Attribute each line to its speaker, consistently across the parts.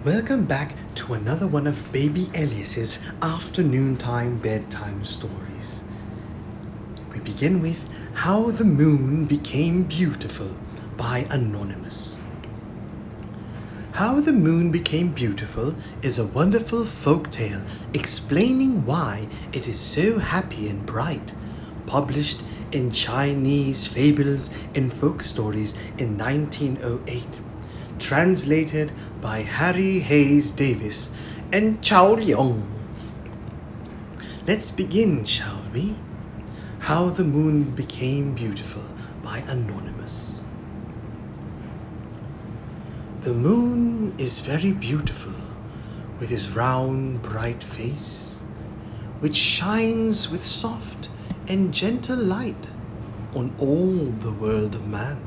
Speaker 1: Welcome back to another one of Baby Elias's afternoon time bedtime stories. We begin with How the Moon Became Beautiful by Anonymous. How the Moon Became Beautiful is a wonderful folk tale explaining why it is so happy and bright, published in Chinese Fables and Folk Stories in 1908. Translated by Harry Hayes Davis and Chow-Leung. Let's begin, shall we? How the Moon Became Beautiful by Anonymous. The moon is very beautiful with his round, bright face, which shines with soft and gentle light on all the world of man.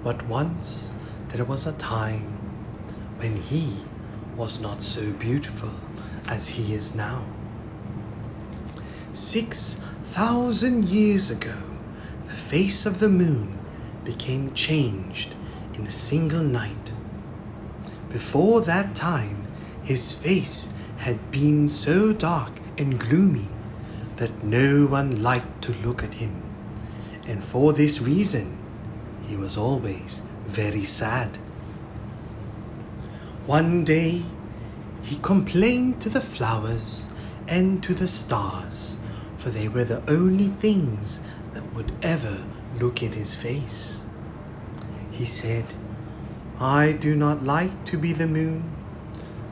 Speaker 1: But once there was a time when he was not so beautiful as he is now. 6,000 years ago, the face of the moon became changed in a single night. Before that time, his face had been so dark and gloomy that no one liked to look at him, and for this reason, he was always very sad. One day, he complained to the flowers and to the stars, for they were the only things that would ever look in his face. He said, "I do not like to be the moon.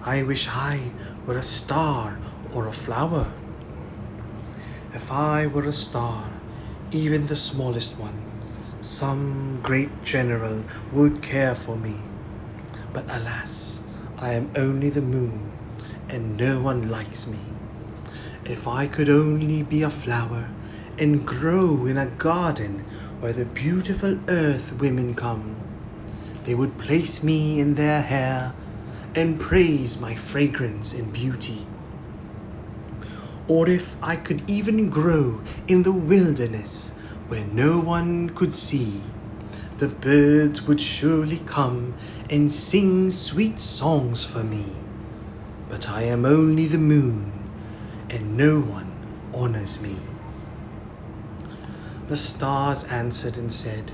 Speaker 1: I wish I were a star or a flower. If I were a star, even the smallest one, some great general would care for me. But alas, I am only the moon, and no one likes me. If I could only be a flower and grow in a garden where the beautiful earth women come, they would place me in their hair and praise my fragrance and beauty. Or if I could even grow in the wilderness where no one could see, the birds would surely come and sing sweet songs for me. But I am only the moon, and no one honors me." The stars answered and said,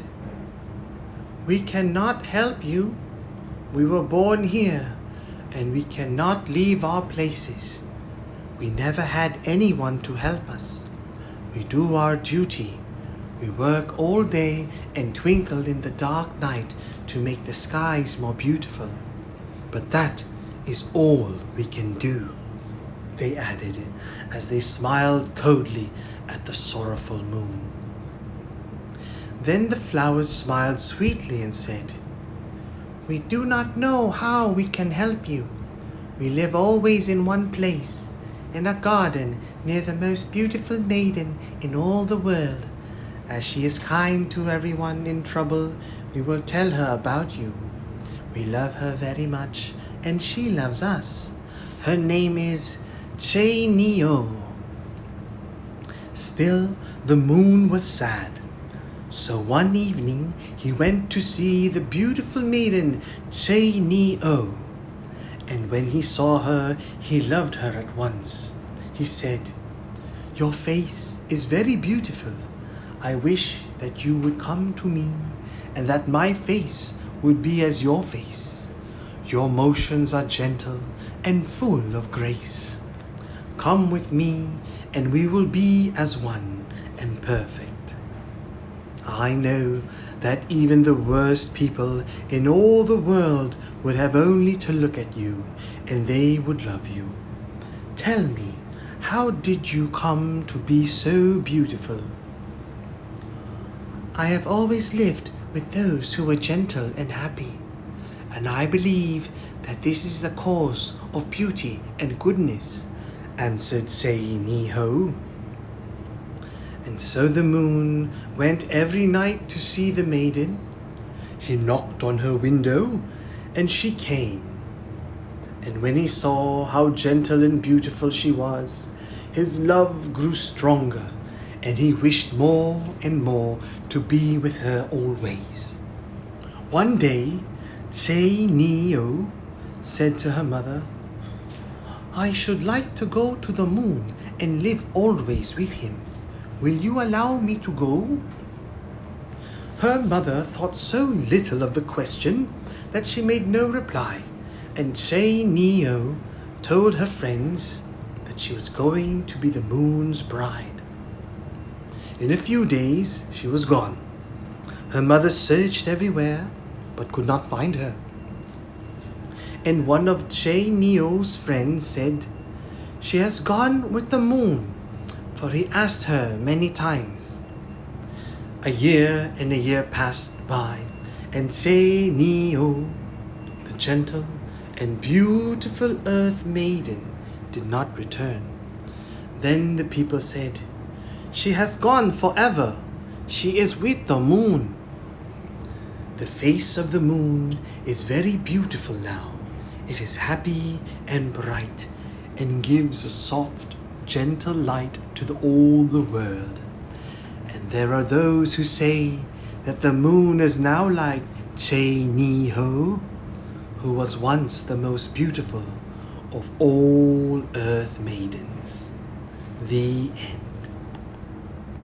Speaker 1: "We cannot help you. We were born here, and we cannot leave our places. We never had anyone to help us. We do our duty. We work all day and twinkle in the dark night to make the skies more beautiful. But that is all we can do," they added as they smiled coldly at the sorrowful moon. Then the flowers smiled sweetly and said, "We do not know how we can help you. We live always in one place, in a garden near the most beautiful maiden in all the world. As she is kind to everyone in trouble, we will tell her about you. We love her very much, and she loves us. Her name is Tsukioka." Still, the moon was sad. So one evening, he went to see the beautiful maiden Tsukioka. And when he saw her, he loved her at once. He said, "Your face is very beautiful. I wish that you would come to me, and that my face would be as your face. Your motions are gentle and full of grace. Come with me, and we will be as one and perfect. I know that even the worst people in all the world would have only to look at you, and they would love you. Tell me, how did you come to be so beautiful?" "I have always lived with those who were gentle and happy, and I believe that this is the cause of beauty and goodness," answered Tsukioka. And so the moon went every night to see the maiden. He knocked on her window, and she came. And when he saw how gentle and beautiful she was, his love grew stronger, and he wished more and more to be with her always. One day, Tsukioka said to her mother, "I should like to go to the moon and live always with him. Will you allow me to go?" Her mother thought so little of the question that she made no reply, and Chei-Nio told her friends that she was going to be the moon's bride. In a few days she was gone. Her mother searched everywhere but could not find her. And one of Chei-Nio's friends said, "She has gone with the moon," for he asked her many times. A year and a year passed by, and Chei-Nio, the gentle and beautiful earth maiden, did not return. Then the people said, "She has gone forever. She is with the moon." The face of the moon is very beautiful now. It is happy and bright and gives a soft, gentle light to all the world. And there are those who say that the moon is now like Chei-Nio, who was once the most beautiful of all earth maidens. The end.